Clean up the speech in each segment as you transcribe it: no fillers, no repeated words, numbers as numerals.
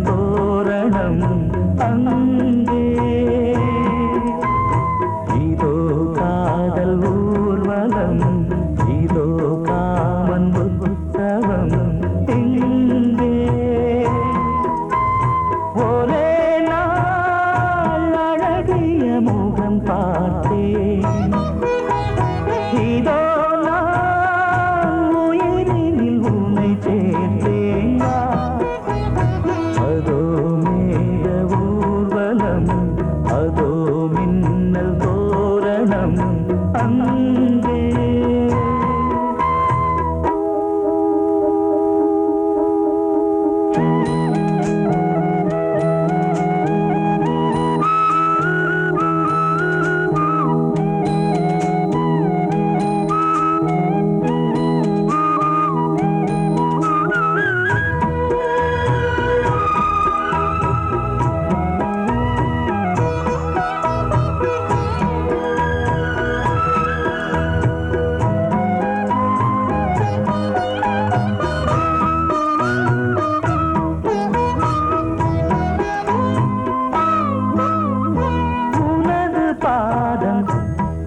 தோரணம் அங்கே இதோ காதல் ஊர்வலம் இதோ காமன் உற்சவம் இங்கே ஒரே நாள் அழகிய முகம் பார்த்தேன் இதோ நான் உயிரினில் உன்னை சேர்த்தேன் அதோ மேக ஊர்வலம் அதோ மின்னல் தோரணம் அங்கே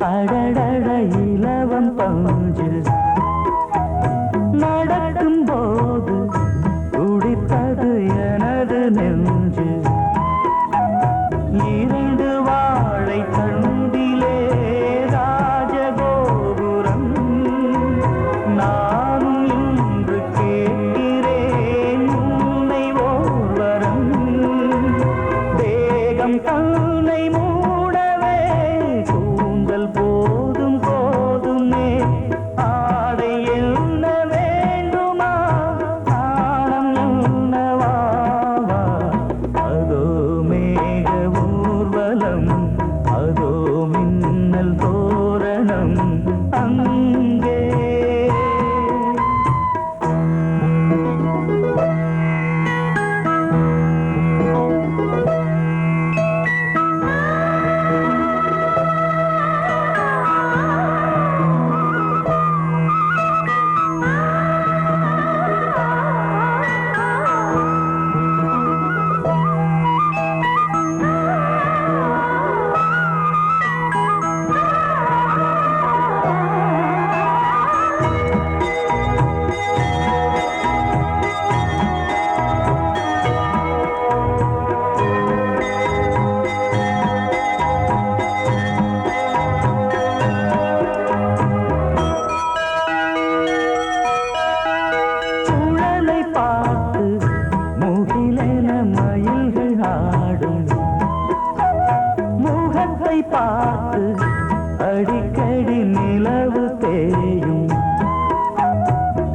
அடடட இலவம் பஞ்சில் நடக்கும் போது துடித்தது எனது நெஞ்சு இரண்டு வாழை தண்டிலே ராஜகோபுரம் நானும் இன்று கேட்கிறேன் உன்னை ஓர்வரம் தேகம் தன்னை மூடவே கூந்தல் போதும் போதுமே ஆடை என்ன வேண்டுமா ஆனம் என்னவாவா அதோ மேக ஊர்வலம் அதோ மின்னல் தோரணம் அங்கே பார்த்து அடிக்கடி நிலவு தேயும்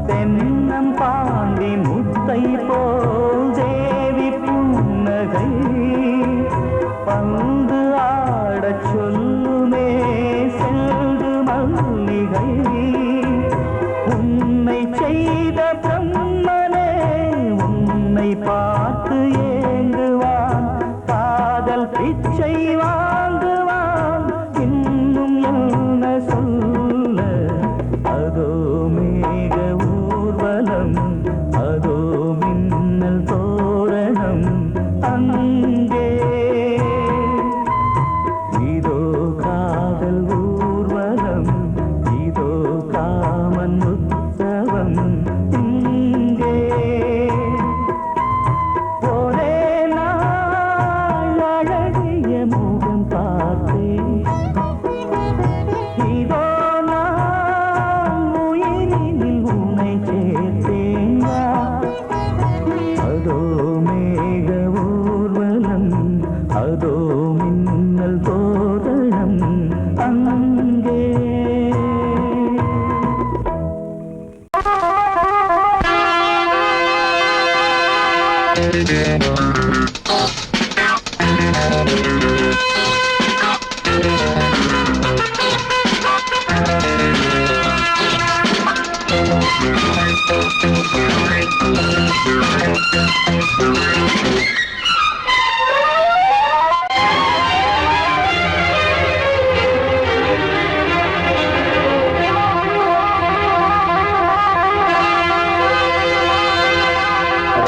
தென்னம் பாண்டி முத்தை போல் தேவி புன்னகை பந்து ஆடச் சொல்லுமே செல்து மல்லிகை உன்னை செய்த பிரம்மனே உன்னை பார்த்து ஏங்குவான் காதல் பிச்சை வாங்குவான் இன்னும் என்ன சொல்ல அதோ மேக ஊர்வலம் அதோ மின்னல் தோரணம் அங்கே இதோ காதல் ஊர்வலம் இதோ காமன் உற்சவம் இங்கே ஒரே நாள் அழகிய முகம் பார்த்தேன் இதோ நான் உயிரினில் உன்னை சேர்த்தேன் அதோ மேக ஊர்வலம் அதோ மின்னல் தோரணம் அங்கே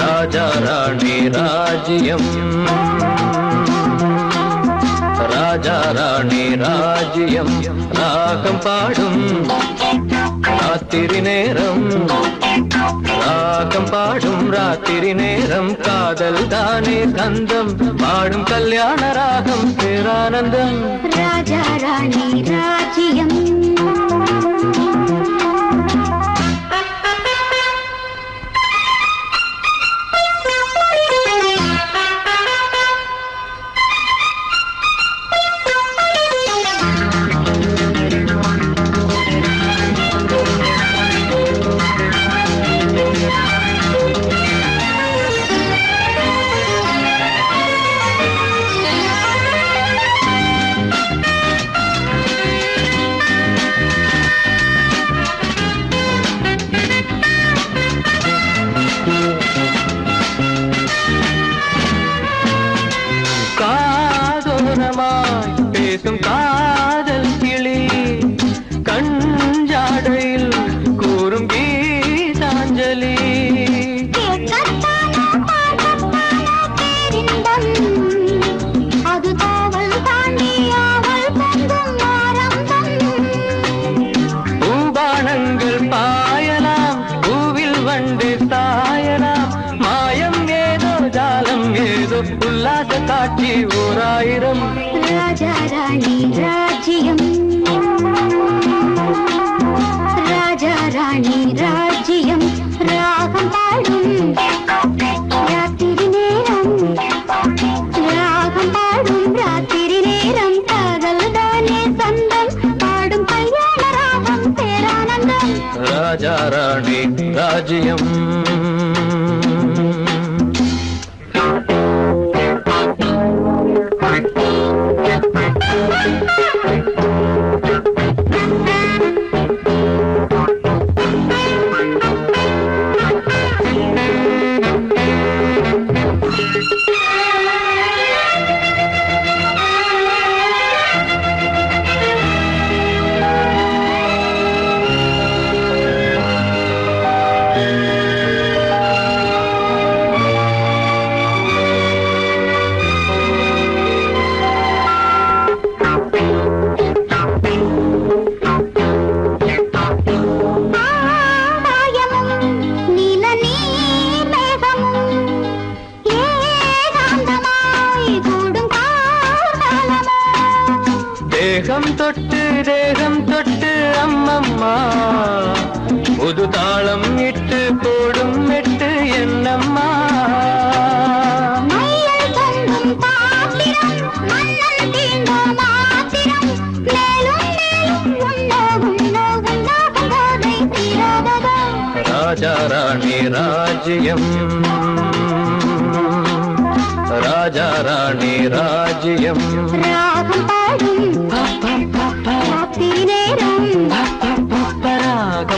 राजा रानी ராஜ்யம் ராஜா ராணி ராஜ்யம் ராகம் பாடும் ராத்திரி நேரம் ராகம் பாடும் ராத்திரி நேரம் காதல் தானே கந்தம் பாடும் கல்யாண ராகம் பேரானந்தம் ராஜா ராணி ராஜ்யம் பேசும் காதல் கிளி கஞ்சாடையில் கூறும் கீதாஞ்சலி அது காவல் தாண்டி ஆவல் பூபானங்கள் பாயலாம் பூவில் வண்டு சாயலாம் மாயம் ஏதோ ஜாலம் ஏதோ உல்லாச காட்சி ஓராயிரம் ராஜா ராணி ராஜ்யம் ராஜா ராணி ராஜ்யம் ராகம் பாடும் ராத்திரி நேரம் ராகம் பாடும் ராத்திரி நேரம் காதல் தானே சந்தம் பாடும் கல்யாண ராகம் பேரானந்தம் ராஜா ராணி ராஜ்யம் தேகம் தொட்டு அம்மம்மா புது தாளம் இட்டு போடும் மெட்டு என்னம்மா ராஜா ராணி ராஜ்யம் ராஜா ராணி ராஜ்யம் ராகம்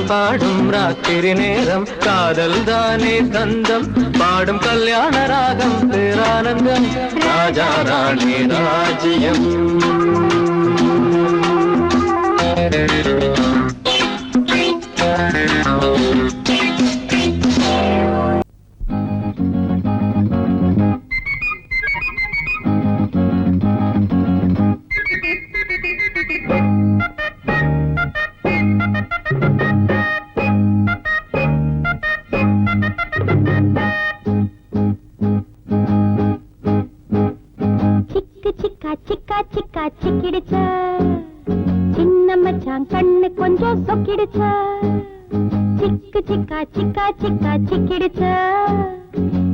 பாடும் ராத்திரி நேரம் காதல் தானே கந்தம் பாடும் கல்யாண ராகம் பேரானந்தம் ராஜா ராணி ராஜ்யம் சிக்கிடுச்சா சின்ன மச்சான் கண்ணு கொஞ்சம் சொக்கிடுச்சா சிக்கு சிக்கா சிக்கா சிக்கா சிக்கிடுச்சா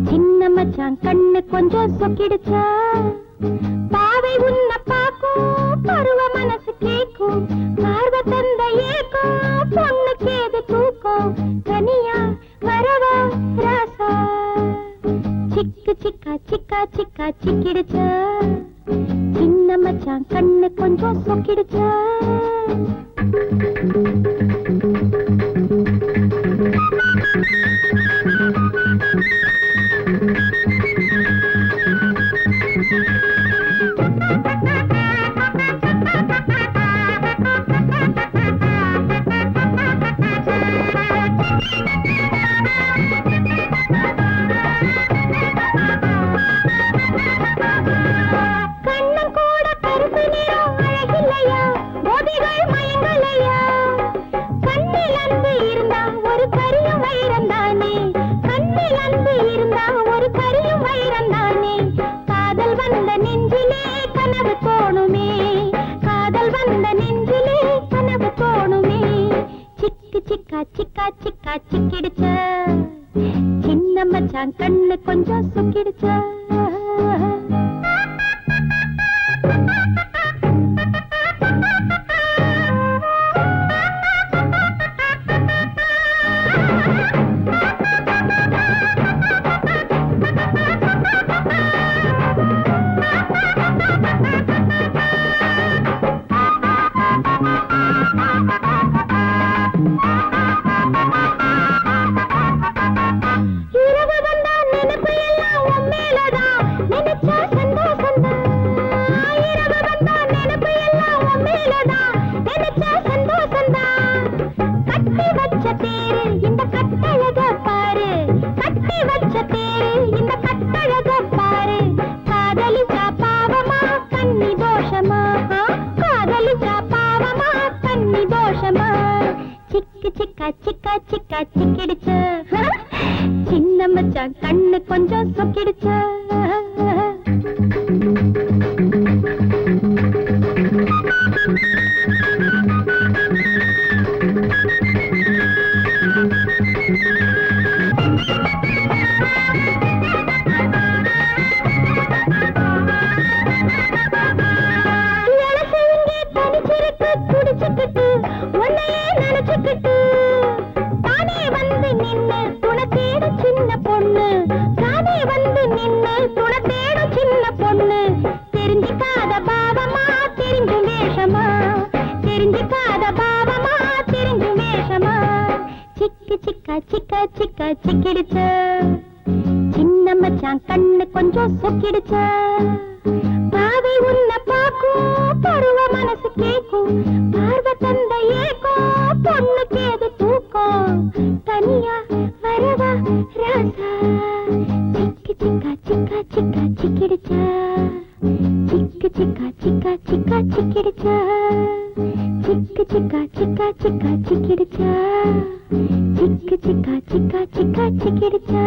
சின்ன மச்சான் கண்ணு கொஞ்சம் சொக்கிடுச்சா பாவை உன்ன பாக்கும் பருவ மனசு கேக்கும் பார்வ தந்த ஏக்கும் பொண்ணுக்கு ஏது தூக்கம் தனியா வரவா ராசா சிக்கு சிக்கா சிக்கா சிக்கா சிக்கிடுச்சா சின்ன மச்சான் கண்ணு கொஞ்சம் சொக்கிடுச்சா மச்சான் கண்ணு கொஞ்சம் சொக்கிடுச்சா சிக்கிடுச்சு சின்ன மச்சான் கண்ணு கொஞ்சம் சொக்கிடுச்சு சிக்கிடுச்சு சின்ன மச்சான் கண்ணு கொஞ்சம் சொக்கிடுச்சு பாவை உன்ன பாக்கும் பருவ மனசு கேக்கும் பார்வ தந்த ஏக்கும் பொண்ணுக்கு எது தூக்கம் தனியா வரவா ராசா சிக்கி சிக்கா சிக்கா சிக்கா சிக்கிடுச்சு சிக்கு சிக்கா சிக்கா சிக்கா சிக்கிடுச்சு சிக்கு சிக்கா சிக்கா சிக்கா சிக்கிடுச்சு சிக்கு சிக்கா சிக்கா சிக்கா சிக்கிடுச்சு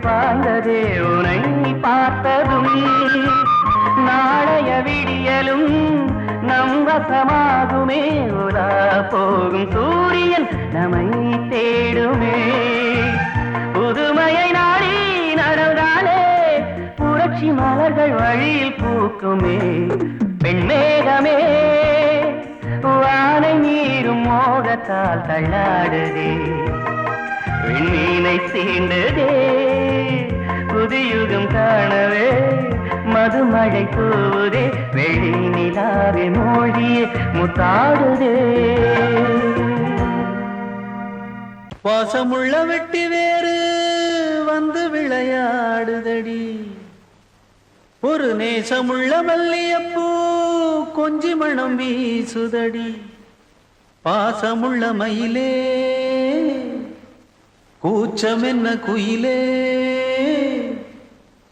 பாய்ந்ததே உனை பார்த்ததும் நாளைய விடியலும் நம் வசமாகுமே உலா போகும் சூரியன் நம்மை தேடுமே புதுமையை நாடி நடந்தாலே புரட்சி மலர்கள் வழியில் பூக்குமே பெண்மேகமே வானை மீறும் மோகத்தால் தள்ளாடுதே விண்ணீனை சீண்டுதே புதியுகம் காணவே மதுமழை தூவுதே வெளி நிலாவே மொழியே முத்தாடுதே வாசமுள்ள வெட்டி வேறு வந்து விளையாடுதடி ஒரு நேசமுள்ள மல்லியப்பூ கொஞ்சி மணம் வீசுதடி பாசமுள்ள மயிலே கூச்சம் என்ன குயிலே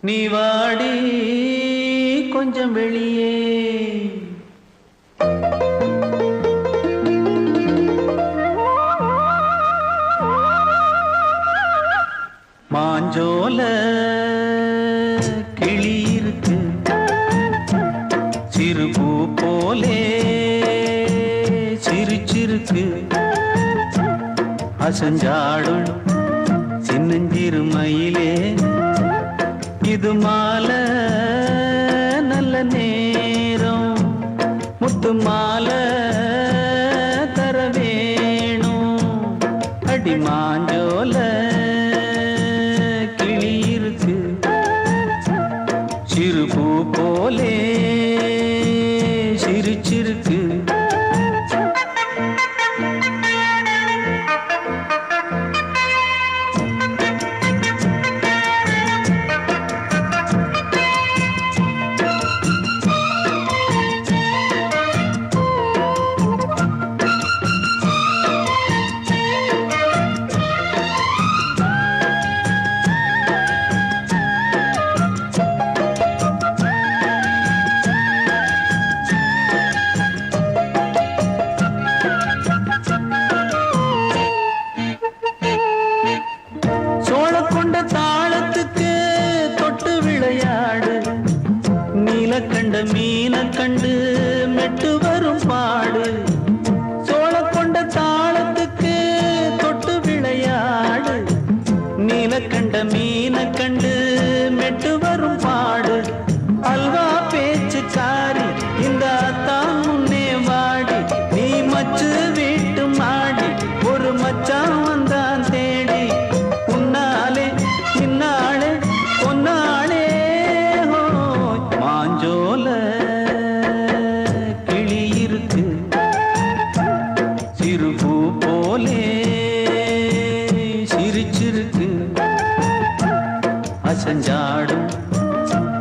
நீ வாடி கொஞ்சம் வெளியே மாஞ்சோல கிளி இருக்கு சிறுபூ போலே சிரிச்சிருக்கு அசஞ்சாடும் சின்னஞ்சிறு மயிலே இது மாலை நல்ல நேரம் முத்து மாலை தர வேணும் அடி மாஞ்சோல கிளி இருக்கு சிறுபூ போலே சிரிச்சிருக்கு கண்ட மீன கண்டு மெட்டு வரும் பாடு சோழ கொண்ட தாளத்துக்கு தொட்டு விளையாடு நீல கண்ட மீன கண்டு மெட்டு வரும் பாடு அல்வா பேச்சு காரி இந்த தான் முன்னே வாடி நீ மச்சு வீட்டு மாடி ஒரு மச்சான் வந்தான் தேடி உன்னாலே இன்னாலே பொன்னாலே மாஞ்சோல கிளி இருக்கு சிறுபூ போலே சிரிச்சிருக்கு அசஞ்சாடும்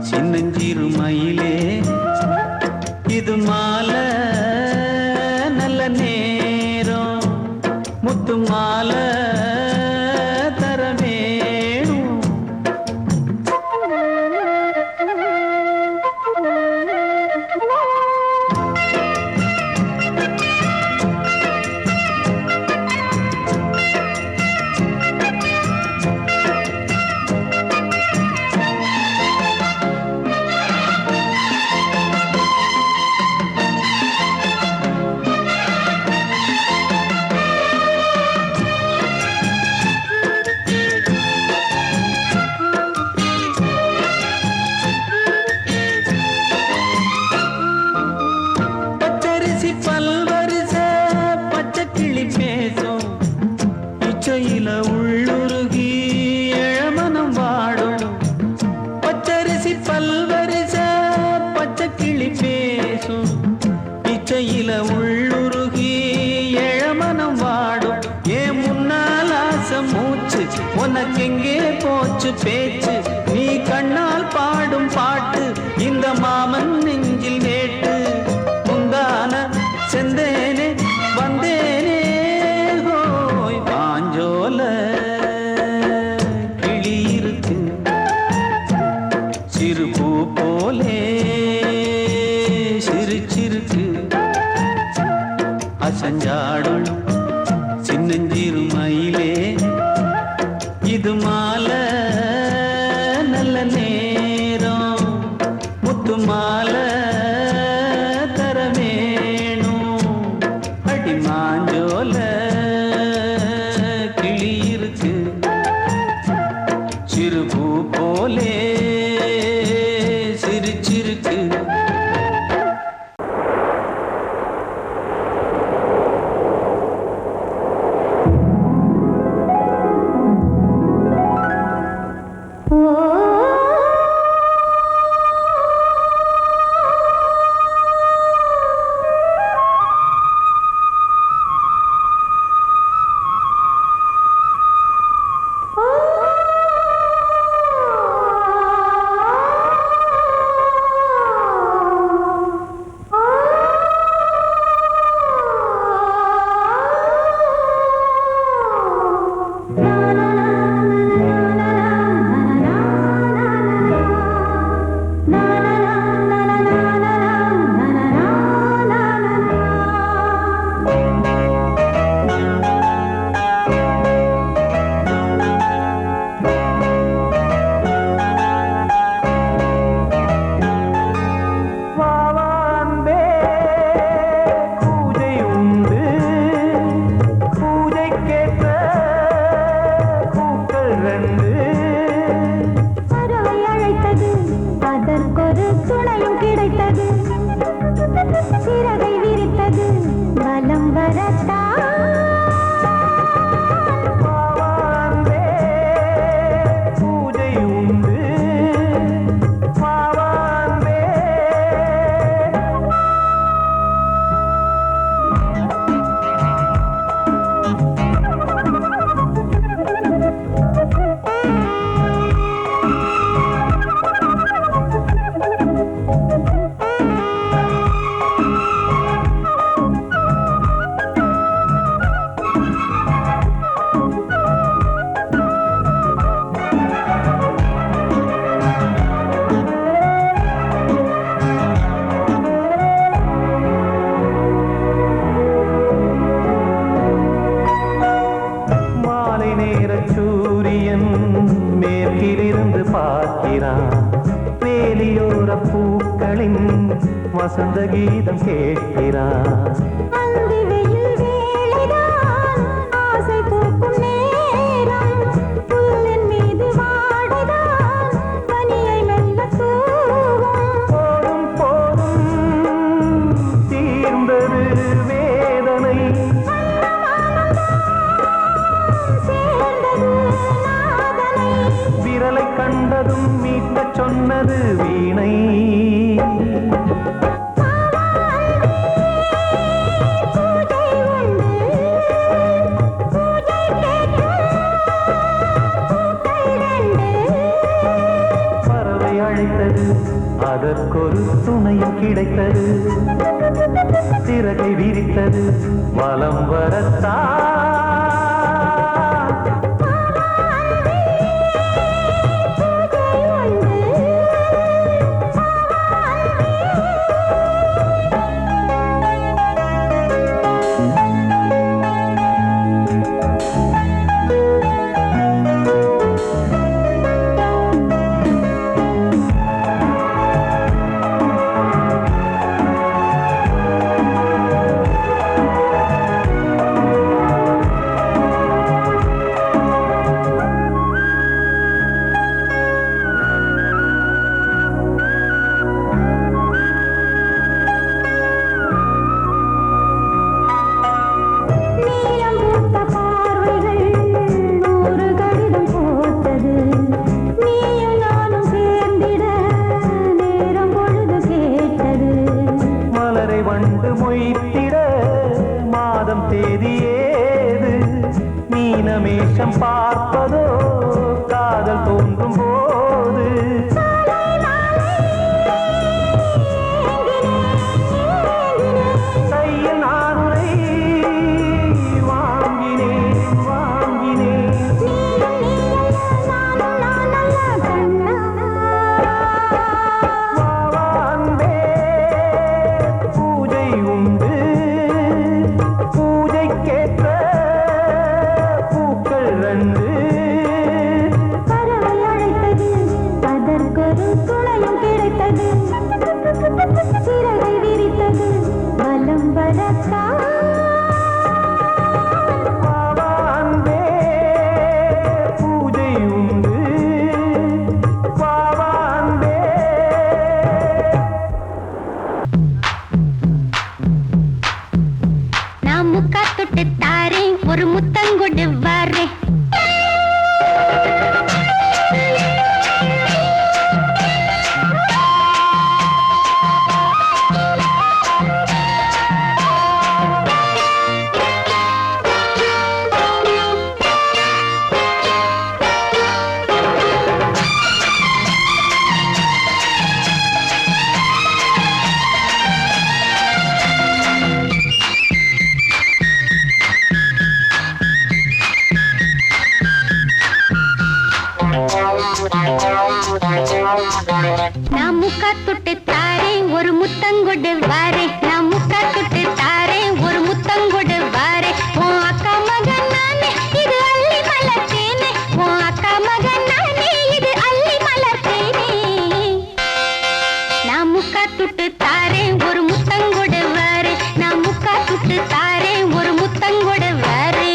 சின்னஞ்சிறு மயிலே இது மாலை நல்ல நேரம் முத்து மாலை தர வேணும் பச்சரிசி பல்வரிச பச்சை கிளி பேசும் இச்சையில உள்ளுருகி இளமனம் வாடும் பச்சரிசி பல்வரிச பச்சை கிளி பேசும் இச்சையில உள்ளுருகி இளமனம் வாடும் ஏன் முன்னால் ஆசை மூச்சு உனக்கெங்கே போச்சு பேச்சு நீ கண்ணால் பாடும் பாட்டு இந்த மாமன் நெஞ்சில் வேட்டு முந்தான செந்தேனே வந்தேனே ஹோய் பாஞ்சோல கிளி இருக்கு சிறுபூ போலே சிரிச்சிருக்கு அசஞ்சாடும் சின்னஞ்சிறு மயிலே இது மாலை மாலை தரவேணும் அடி மாஞ்சோல கிளி இருக்கு சிறு பூ போலே சிரிச்சிருக்கு வசந்த கீதம் கேட்கிறான் போதும் போதும் தீர்ந்தது வேதனை விரலை கண்டதும் மீட்டச் சொன்னது வீணை அதற்கொரு துணையும் கிடைத்தது சிறகை விரித்தது வலம் வரத்தான் நான் முக்கா தொட்டு தாரேன் ஒரு முத்தங்கொடு வாரே நான் முக்கா தொட்டு தாரேன் ஒரு முத்தங்கொடு வாரே உன் அக்கா மகன் நானே இது அள்ளி மலர்த்தேனே உன் அக்கா மகன் நானே இது அள்ளி மலர்த்தேனே நான் முக்கா தொட்டு தாரேன் ஒரு முத்தங்கொடு வாரே நான் முக்கா தொட்டு தாரேன் ஒரு முத்தங்கொடு வாரே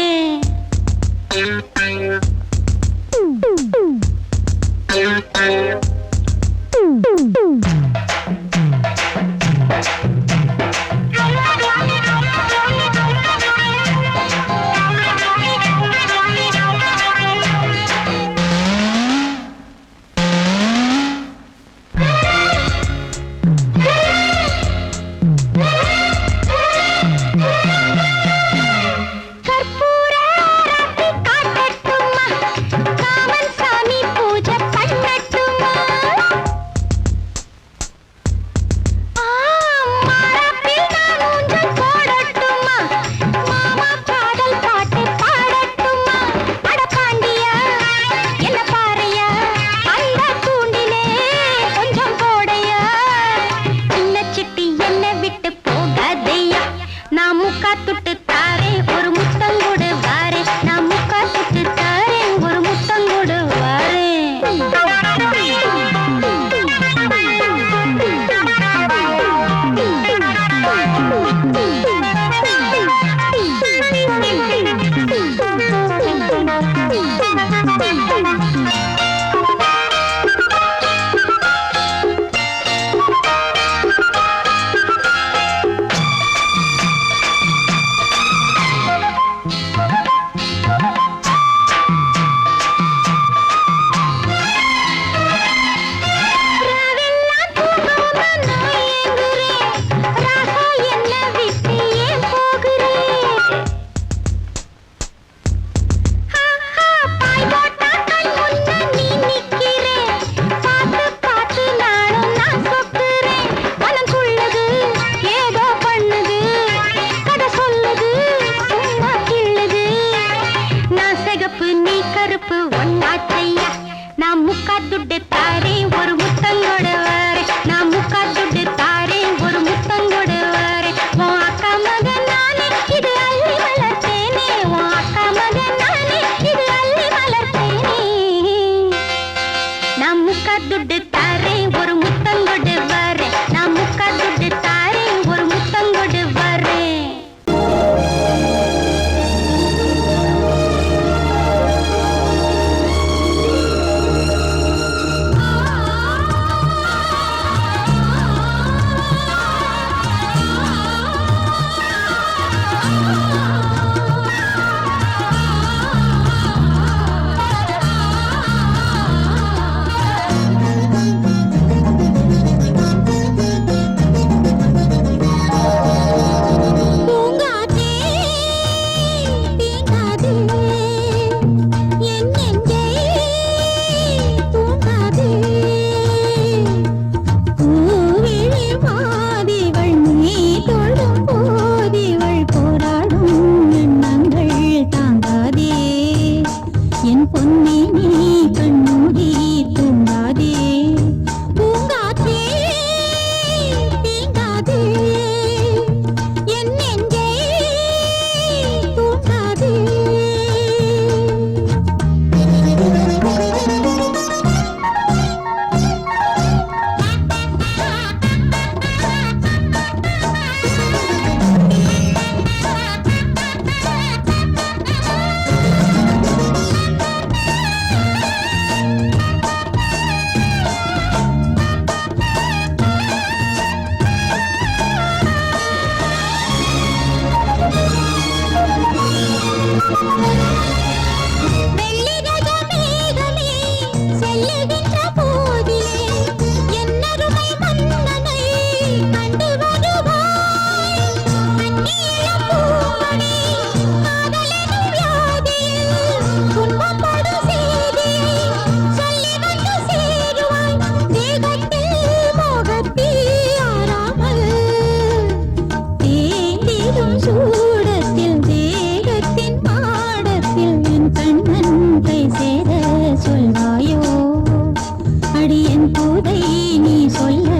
தூதை நீ சொல்ல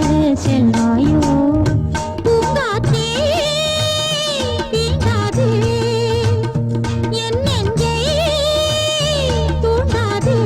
செல்வாயோ பூங்காற்றே தீண்டாதே என் நெஞ்சை தூண்டாதே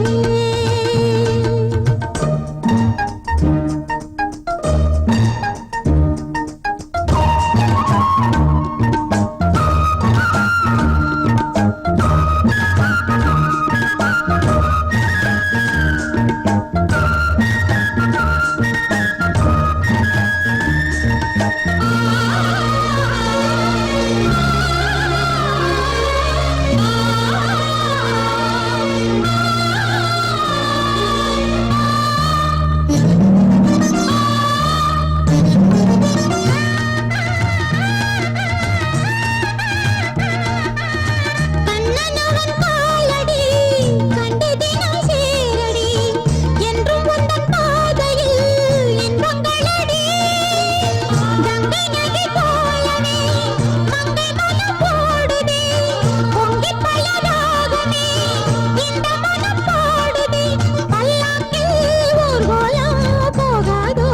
கண்ணனவன் காலடி கண்டு தினம் சேரடி என்றும் உந்தன் பாதையில் இன்பங்களடி கங்கை நதி போலவே மங்கை மனம் போடுதே பொங்கி பலராகமே இந்த மனம் பாடுதே பல்லாக்கில் ஊர்வலம் போகாதோ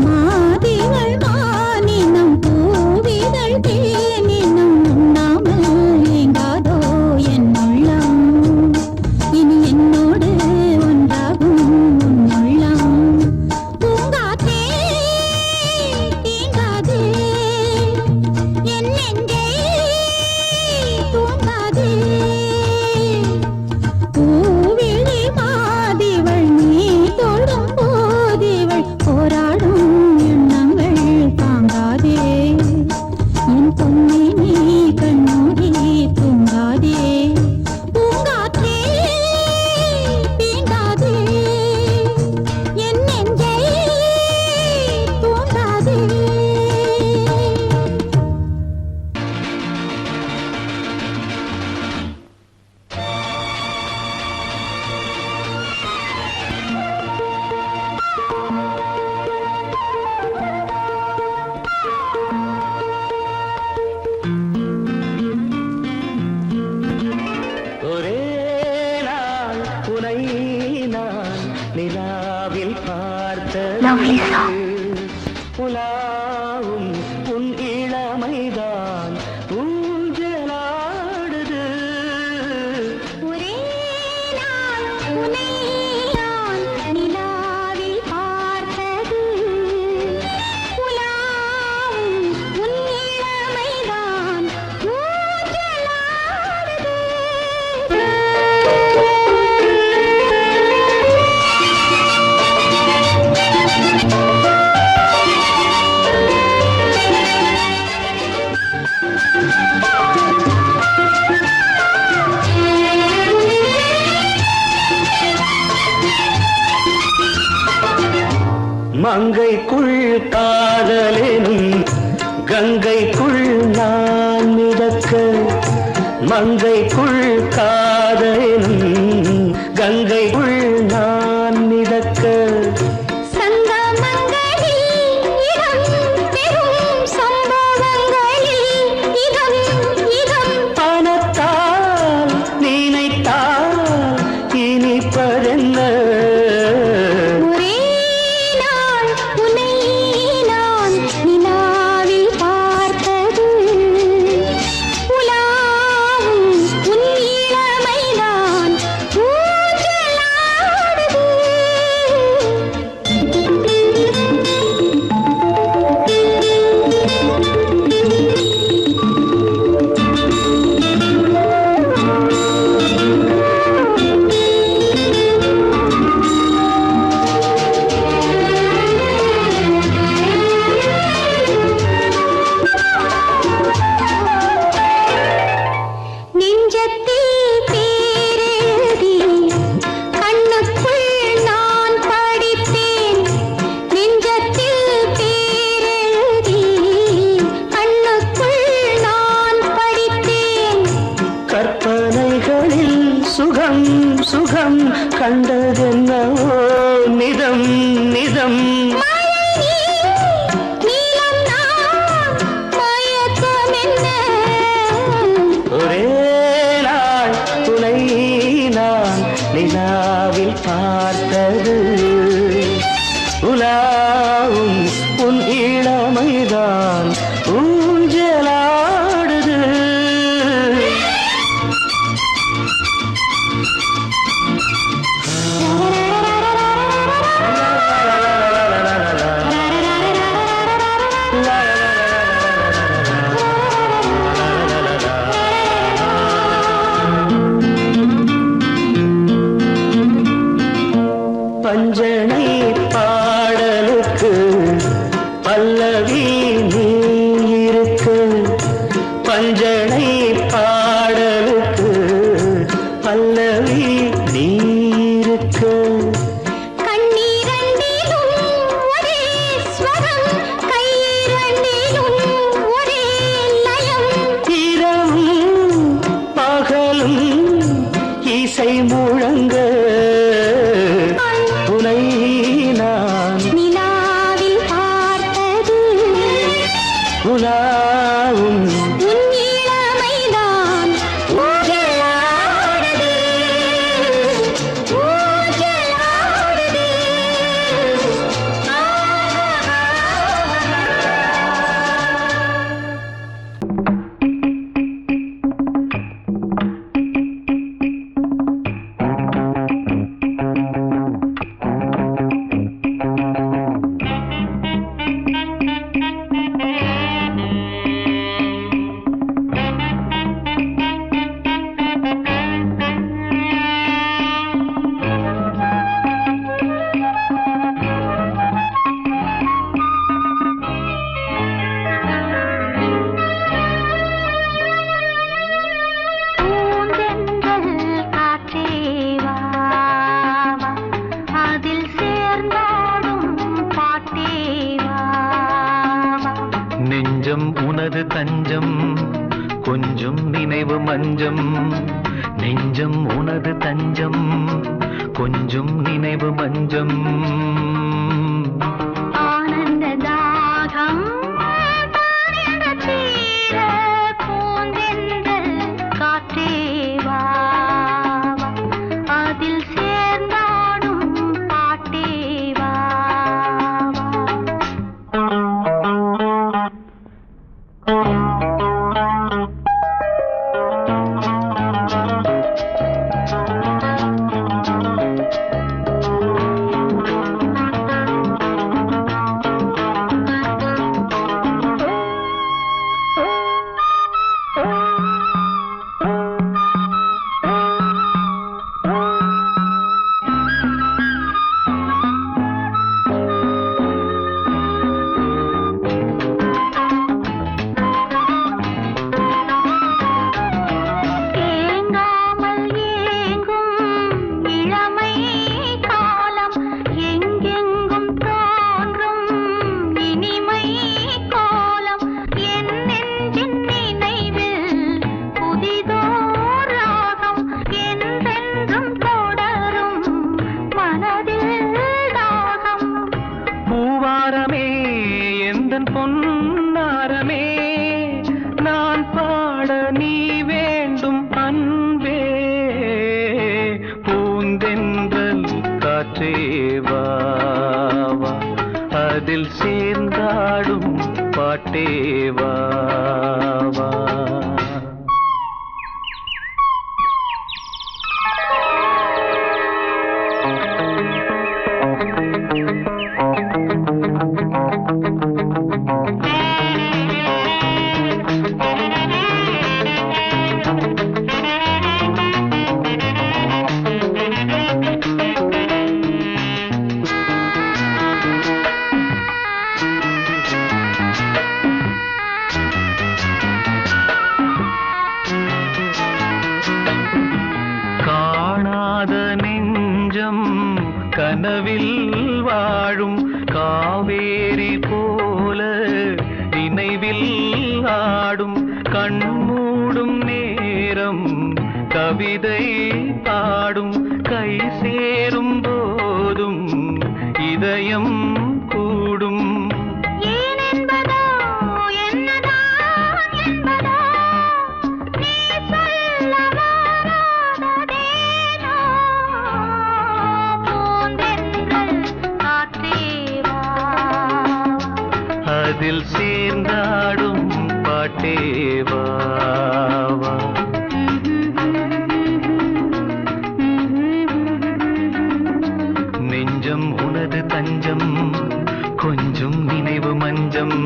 மாதிகள் மானினம் பூவிதழ் தேனினம் உண்ணாமல் ஏங்காதோ என் உள்ளம் இனி என்னோடு ஒன்றாகும் உன் உள்ளம் பூங்காற்றே தீண்டாதே என் நெஞ்சை தூண்டாதே பூவிழி மாதிவள் நீ தொடும் போதிவள் போராடும் எண்ணங்கள் தாங்காதே என் பொன்னே நீ கண்ணூரி தூங்காதே பூங்காற்றே தீண்டாதே என் நெஞ்சை தூண்டாதே ஒரே நாள் உனை நான் நிலாவில் பார்த்தது உலாவும் உன் இளமைதான் ஊஞ்சலாடுது ஒரே நாள் உன்னை நான் நிலாவில் பார்த்தது உலாவும் உன் இளமைதான் மங்கைக்குள் காதலெனும் கங்கைக்குள் நான் மிதக்க மங்கைக்குள் காதலெனும் கங்கைக்குள் நான் மிதக்க சங்கமங்களில் இடம் பெறும் சம்பவங்களில் இதம் இதம் பணத்தால் நினைத்தால் இனிப்பதென்ன ஒரே நாள் உன்னை நான் நிலாவில் பார்த்தது உலாவும் உன் இளமைதான் ஊஞ்சலாடுது நெஞ்சத்தில் பேரெழுதி கண்ணுக்குள் நான் படித்தேன் நெஞ்சத்தில் பேரெழுதி கண்ணுக்குள் நான் படித்தேன் கற்பனைகளில் சுகம் சுகம் கண்டதென்னவோ நிதம் நிதம் நீலம் நான் மயக்கம் என்ன ஒரே நாள் துணை நான் நிலாவில் பார்த்தது பஞ்சனை பாடலுக்கு பல்லவி நீ இருக்கு. பஞ்சனை பாடலுக்கு பல்லவி நீ இருக்கு. கண்ணீரண்டிலும் ஒரே ஸ்வரம், கையிரண்டிலும் ஒரே லயம். இரவும் பகலும் இசை முழங்க உனை நான் நிலாவில் பார்த்தது உலாவும் உன் இளமைதான். ஊஞ்சலாடுது, ஊஞ்சலாடுது. பூந்தென்றல் காற்றே வா வா, அதில் சேர்ந்தாடும் பாட்டே வா வா. நெஞ்சம் உனது தஞ்சம் கொஞ்சம் நினைவு மஞ்சம். நெஞ்சம் உனது தஞ்சம் கொஞ்சம் நினைவு மஞ்சம். ஆனந்த தாகம் தானிட தீர பூந்தென்றல் காற்றே வா வா, அதில் சேர்ந்தாடும் பாட்டே வா ஏங்காமல் ஏங்கும் இளமை காலம், எங்கெங்கும் தோன்றும் இனிமை கோலம். என் நெஞ்சின் நினைவில் புதிதோர் ராகம், என்றென்றும் தொடரும் மனதில் தாகம். பூவாரமே எந்தன் பொன்னாரமே, நான் பாட நீ வேண்டும் அன்பே. பூந்தென்றல் காற்றே வா வா, அதில் சேர்ந்தாடும் பாட்டே வா வா. காணாத நெஞ்சம் கனவில் வாழும் காவேரி போல நினைவில் ஆடும். கண்மூடும் நேரம் கவிதை பாடும். கை சேரும் போதும் இதயம் கூடும். ஏனென்பதோ என்னதான் என்பதோ, நீ சொல்ல வராததேனோ. பூந்தென்றல் காற்றே வா, அதில் சேர்ந்தாடும் பாட்டே வா வா. நெஞ்சம் உனது தஞ்சம் கொஞ்சம் நினைவு மஞ்சம்.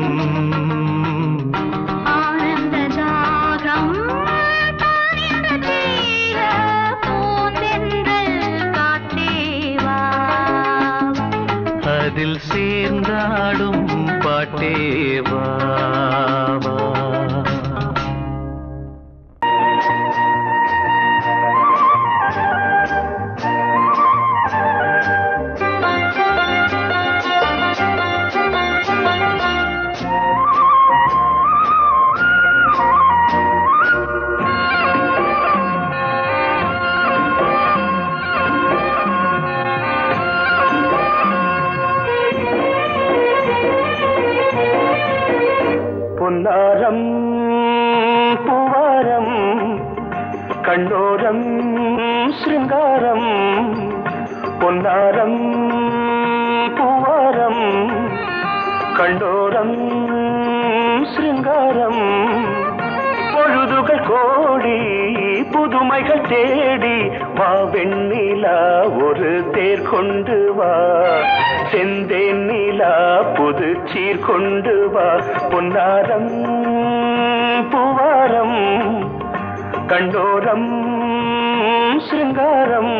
ஆனந்த தாகம் தானிட தீர பூந்தென்றல் காற்றே வா மனதில் சேர்ந்தாடும் பாட்டேவா பொன்னாரம் பூவாரம் கண்ணோரம் சிருங்காரம் பொன்னாரம் பூவாரம் கண்ணோரம் சிருங்காரம் பொழுதுகள் கோடி புதுமைகள் தேடி வா வெண்ணிலா ஒரு தேர் கொண்டு வா செந்தேன் நிலா புது சீர் கொண்டு வா பொன்னாரம் பூவாரம் கண்டோரம் சிருங்காரம்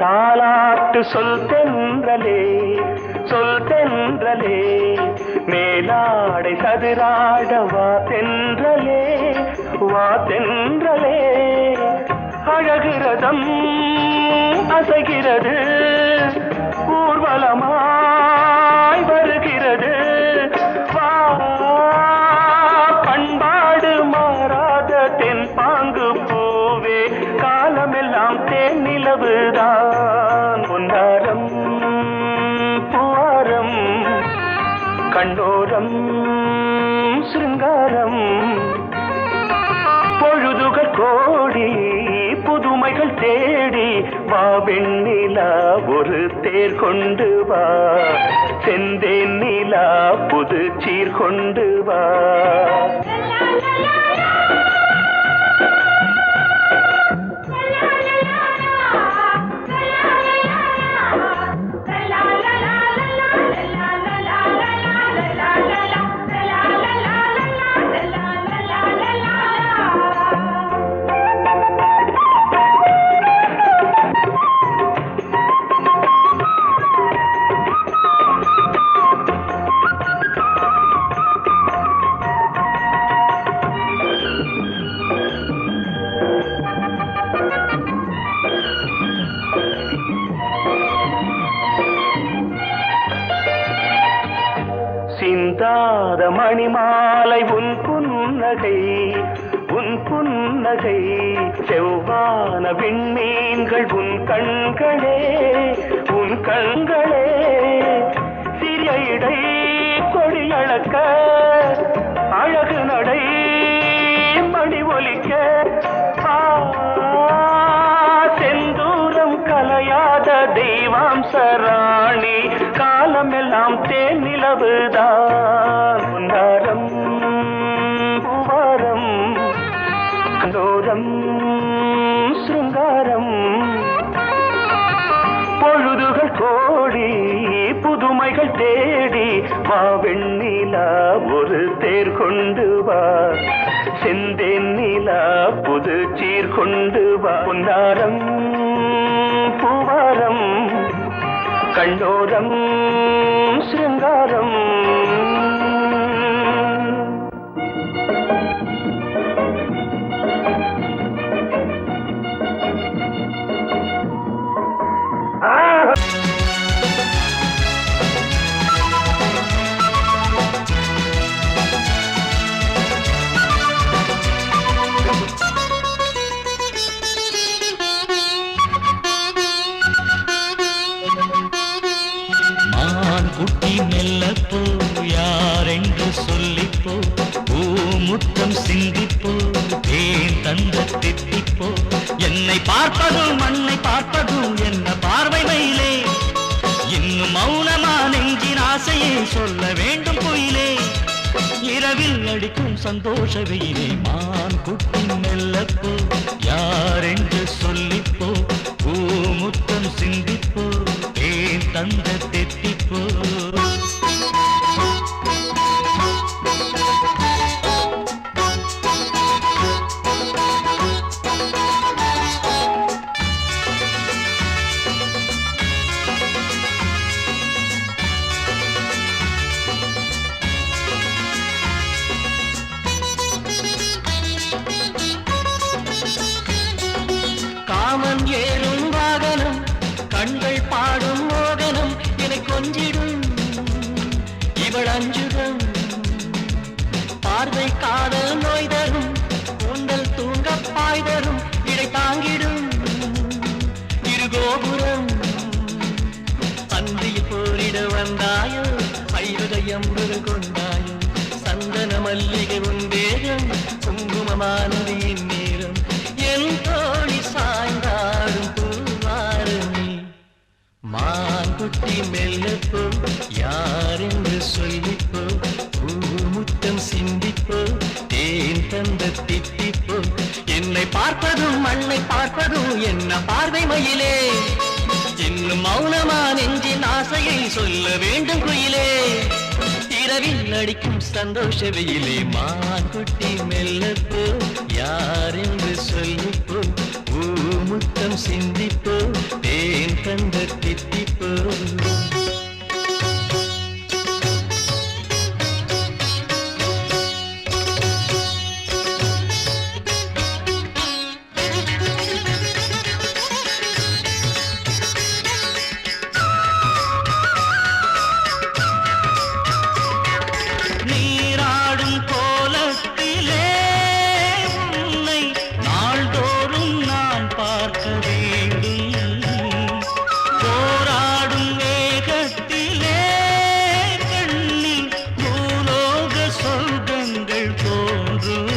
தாலாட்டு சொல் தென்றலே மேலாடை சதுராட வா தென்றலே அழகிறதம் அசைகிறது ஊர்வலமாய் வருகிறது வா பண்பாடு மாறாத தென் பாங்கு பூவே காலமெல்லாம் தேன் நிலவுதான் பொன்னாரம் பூவாரம் கண்டோரம் சிருங்காரம் பொழுதுகள் கோடி புதுமைகள் தேடி வா வெண்ணிலா ஒரு தேர் கொண்டு வா செந்தேன் நிலா புது சீர் கொண்டு வா சிந்தாத மணிமாலை உன் புன்னகை செவ்வான விண்மீன்கள் உன் கண்களே சிறிய இடை கொடியளக்க அழகு நடை மணி ஒலிக்க செந்தூரம் கலையாத தெய்வாம்சராணி காலமெல்லாம் தேன் நிலவுதான் பொன்னாரம் பூவாரம் கண்டோரம் சிருங்காரம் பொழுதுகள் கோடி புதுமைகள் தேடி வா வெண்ணிலா ஒரு தேர் கொண்டு வா செந்தேன் நிலா புது சீர் கொண்டு வா பொன்னாரம் பூவாரம் கண்டோரம் சிருங்காரம் மெல்லப்போ யாரென்று சொல்லிப்போ பூமுத்தம் சிந்திப்போ தேன் தந்த தித்திப்போ என்னை பார்ப்பதும் மண்ணை பார்ப்பதும் என்ன பார்வை மயிலே இன்னும் மௌனமா நெஞ்சின் ஆசையை சொல்ல வேண்டும் குயிலே இரவில் அடிக்கும் சந்தோஷ வெயிலே மான் குட்டி மெல்லப்போ யாரென்று சொல்லிப்போ பூமுத்தம் சிந்திப்போ தேன் தந்த தெத்திப்போ காமன் ஏறும் வாகனம் கண்கள் பாடும் மோகனம் என்னை கொஞ்சிடும் இவள் அஞ்சுகம் பார்வை காதல் நோய் தரும் கூந்தல் தூங்க பாய் தரும் இடை தாங்கிடும் இருகோபுரம் பந்தியில் போரிட வந்தாயோ 50 கொண்டாயோ சந்தன மல்லிகை உந்தேகம் குங்குமமானது இந்நேரம் என் தோழி சாய்ந்தாடும் பூவாரமே மான்குட்டி மெல்லப்போ யாரென்று சொல்லிப்போ பூமுத்தம் சிந்திப்போ தேன் தந்த தித்திப்போ என்னை பார்ப்பதும் மண்ணை பார்ப்பதும் என்ன பார்வை மயிலே இன்னும் மௌனமா நெஞ்சின் ஆசையை சொல்ல வேண்டும் குயிலே இரவில் அடிக்கும் சந்தோஷ வெயிலே மான்குட்டி மெல்லப்போ யாரென்று சொல்லிப்போ பூமுத்தம் சிந்திப்போ தேன் தந்த தித்திப்போ நீராடும் கோலத்திலே உன்னை நாள்தோறும் நான் பார்க்க வேண்டும் போராடும் வேகத்திலே கண்ணில் பூலோக சொர்க்கங்கள் தோன்றும்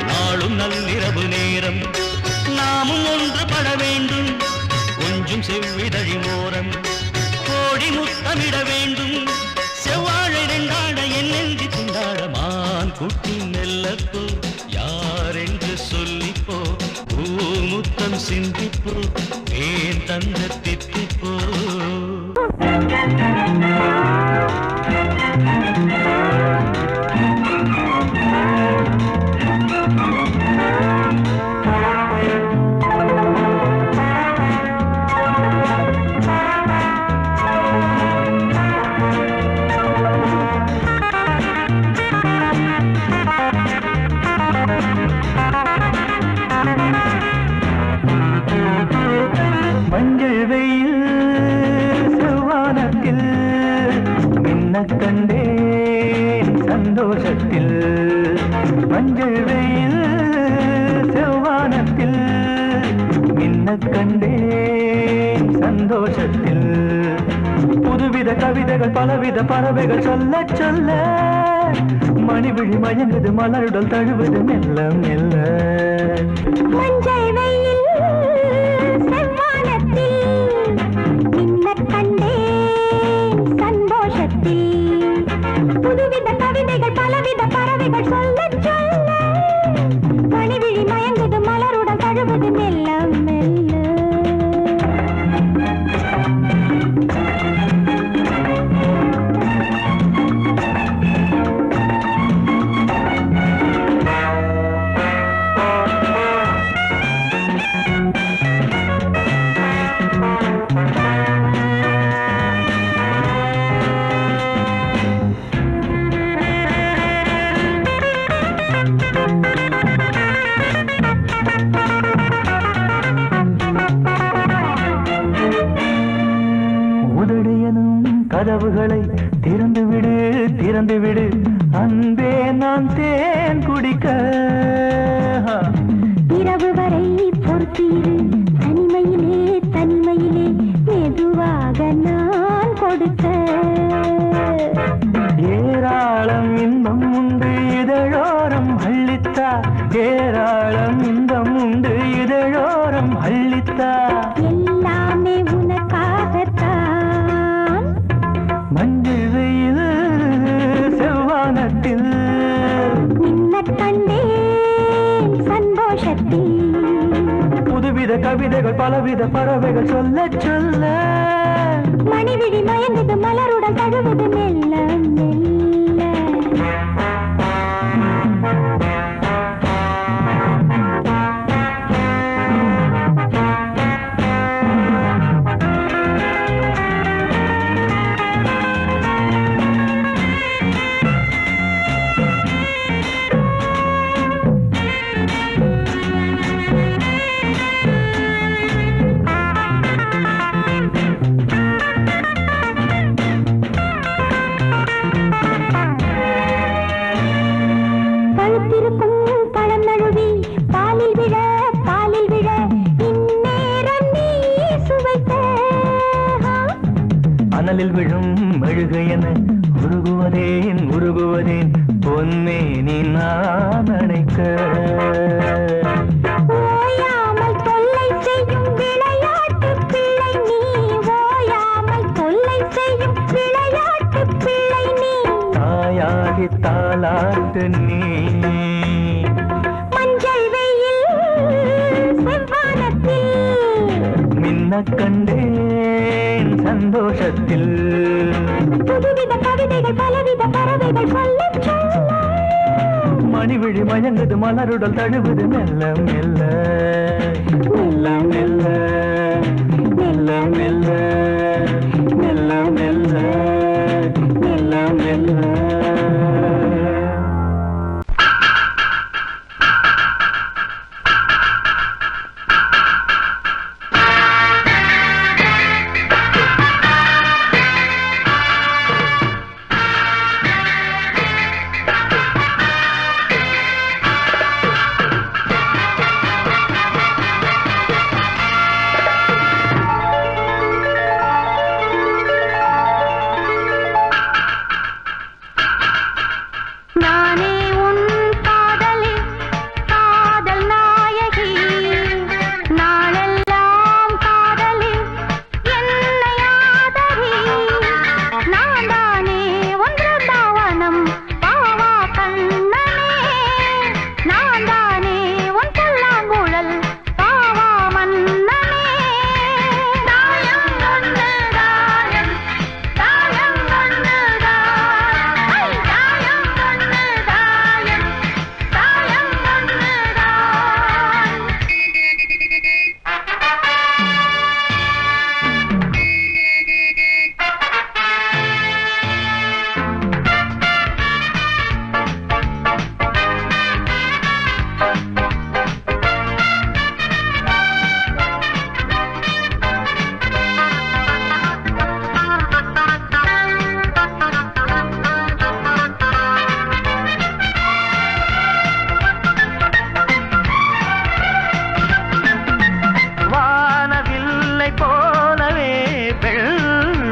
நாளும் நள்ளிரவு நேரம் நாமும் ஒன்றுபட வேண்டும் கொஞ்சம் செவ்விதழி மோரம் கோடி முத்தமிட வேண்டும் செவ்வாழை ரெண்டாட என் நெஞ்சி திண்டாட மான் குட்டி நெல்லப்போ யாரென்று சொல்லிப்போ பூமுத்தம் சிந்திப்போ தேன் தந்த தித்திப்போ மஞ்சள் வெயில் செவ்வானத்தில் மின்னக் கண்டேன் சந்தோஷத்தில் மஞ்சள் வெயில் செவ்வானத்தில் மின்னக் கண்டேன் சந்தோஷத்தில் புதுவித கவிதைகள் பலவித பறவைகள் சொல்ல சொல்ல மணிவிழி மயங்குது மலருடல் தழுவது மெல்ல மெல்ல மஞ்சள் வெயில் செவ்வானத்தில் மின்னக் கண்டேன் சந்தோஷத்தில் புதுவித கவிதைகள் பலவித பறவைகள் சொல்ல சொல்ல மணிவிழி மயங்குது மலருடன் தழுவது மெல்ல மெல்ல கதவுகளை திறந்து விடு திறந்து விடு அன்பே நான் தேன் குடிக்க இரவு வரை பொறுத்தீரு தனிமையிலே தனிமையிலே மெதுவாக நான் கொடுக்க ஏராளம் இன்பம் உண்டு இதழோரம் அள்ளித்தா ஏராளம் இன்பம் உண்டு இதழோரம் அள்ளித்தா எல்லாமே உனக்காகத்தான் மஞ்சள் வெயில் செவ்வானத்தில் நின்ன கண்டேன் சந்தோஷத்தில் புதுவித கவிதைகள் பலவித பறவைகள் சொல்ல சொல்ல மணிவிழி மயங்குது மலருடன் தழுவுது மெல்ல மெல்ல அனலில் விழும் மெழுகையன உருகுவதேன் உருகுவதேன் பொன்னே நீ நான் அணைக்க ஓயாமல் தொல்லை செய்யும் விளையாட்டு பிள்ளை நீ ஓயாமல் தொல்லை செய்யும் விளையாட்டு பிள்ளை நீ தாயாகி தாளாட்டு நீ மஞ்சள் வெயில் செவ்வானத்தில் மின்ன கண்டேன் சந்தோஷத்தில் புதுவித கவிதைகள் பலவித பறவைகள் சொல்ல சொல்ல மணிவிழி மயங்குது மலருடல் தழுவுது மெல்ல மெல்ல மெல்ல மெல்ல மெல்ல மெல்ல மெல்ல மெல்ல மெல்ல மெல்ல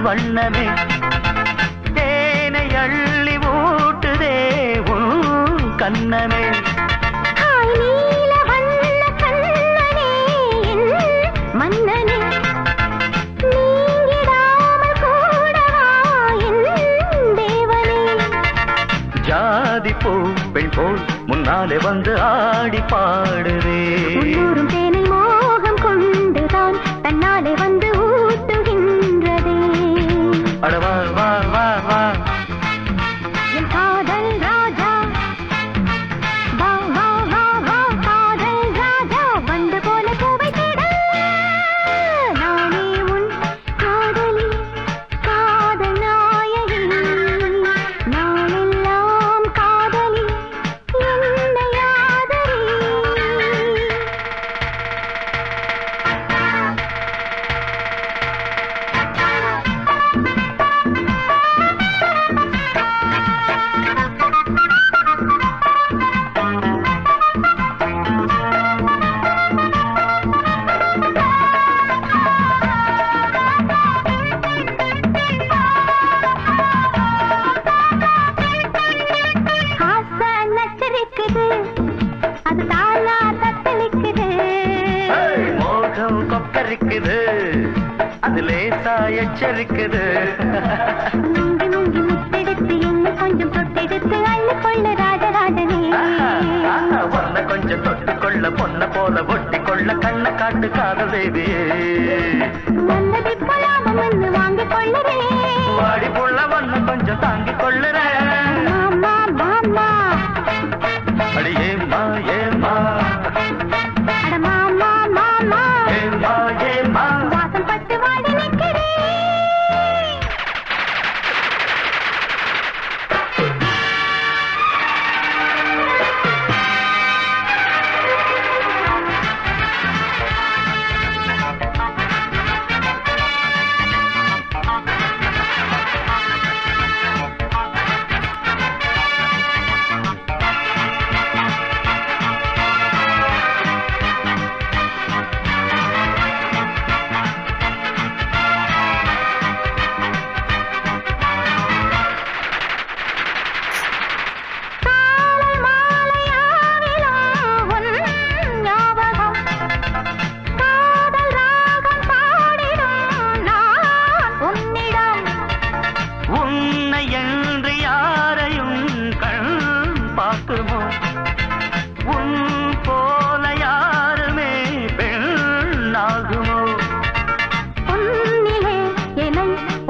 வண்ணமே தேனை அள்ளி ஊட்டுதே உன் கண்ணமே நீல வண்ண கண்ணனே மன்னனே நீங்கிடாமல் கூடவா என் தேவனே ஜாதி பூ பெண் போல் முன்னாலே வந்து ஆடி பாடுதே உள்ளூரும் தேனை மோகம் கொண்டுதான் தன்னாலே வந்து ஊட்டுகின்றதே அடவா வா வா வா என் காதல் ராஜா வா வா வா வா காதல் ராஜா வந்து போல பூவை தேட நானே உன் காதலி காதல் நாயகி நாளெல்லாம் காதலி என்னை ஆதரி எச்சரிக்குது. நுங்கி நுங்கி முத்தெடுத்து என்ன கொஞ்சம் தொட்டெடுத்து அள்ளி கொள்ள ராஜராஜனே. பொண்ண கொஞ்சம் தொட்டுக்கொள்ள பொண்ண போல ஒட்டி கொள்ள கண்ண காட்டு காதல் தேவியே. வந்தது போலாமம் வந்து வாங்கிக் கொள்ளுறேன். வாடி புள்ள ஒண்ணு கொஞ்சம் தாங்கிக் கொள்ளுறேன். மாமா மாமா அடி ஏம்மா ஏம்மா அட மாமா மாமா ஏம்மா ஏம்மா வாசல் பட்டு வாடி நிற்கிறேன்.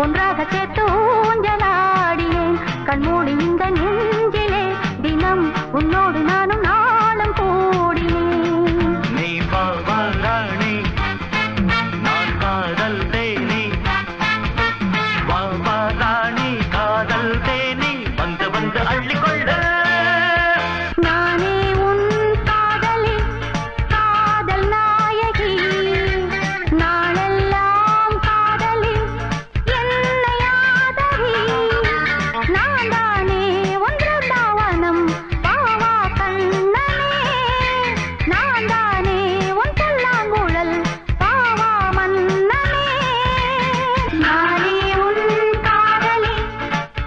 ஒன்றாக சேர்த்து ஊஞ்சலாடினேன் கண்மூடி இந்த நெஞ்சிலே தினம் உன்னோடு நானும் நாளும் கூடினேன். நீ பாவாராணி நான் காதல் தேனி பாவாராணி காதல் தேனி வந்து வந்து அள்ளிக்கொள்ள. நானே உன் காதலி காதல் நாயகி நாளெல்லாம் காதலி என்னை ஆதரி. நான் தானே ஒன்று தாவனம் பாவா கண்ணனே. நான் தானே உன் சொல்லாங்குழல் பாவா மன்னனே. நானே உன் காதலி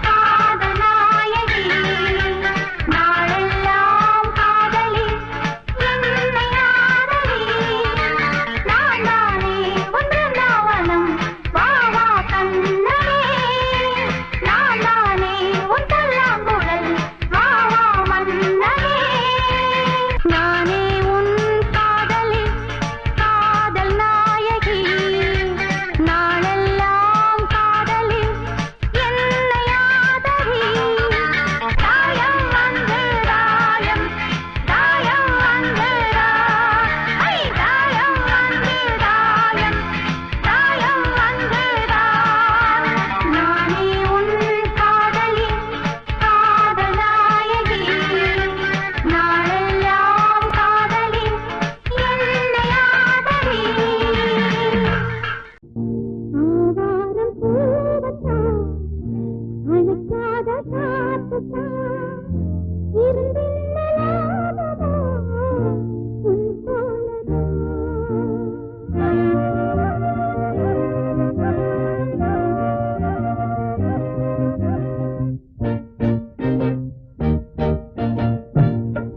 காதல் நாயகி நாளெல்லாம் காதலி என்னை ஆதரி. நான் தானே ஒன்று தாவனம் பாவா கண்ணனே. நான் தானே உன் சொல்லாங்குழல் பாவா மன்னனே. நானே உன் காதலி காதல் நாயகி நாளெல்லாம் காதலி என்னை ஆதரி. தாயம் வந்து தாயம் தாயம் வந்து தாயம் வந்து தாயம் தாயம் வந்து நானே உன் காதலி காதல் நாயகி நாளெல்லாம் காதலி என்னை ஆதரி. ஆவாரம் பூவத்தான் அழைக்காத காத்துத்தான் இருந்தின்னலாததோ உன்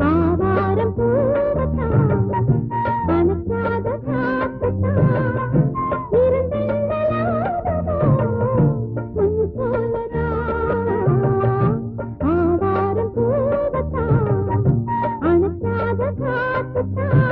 ஆவாரம் பூவத்தான் அழைக்காத காத்துத்தான் இருந்தின்னலாததோ உன் ஆவாரம் பூவத்தான் அழைக்காத காத்துத்தான்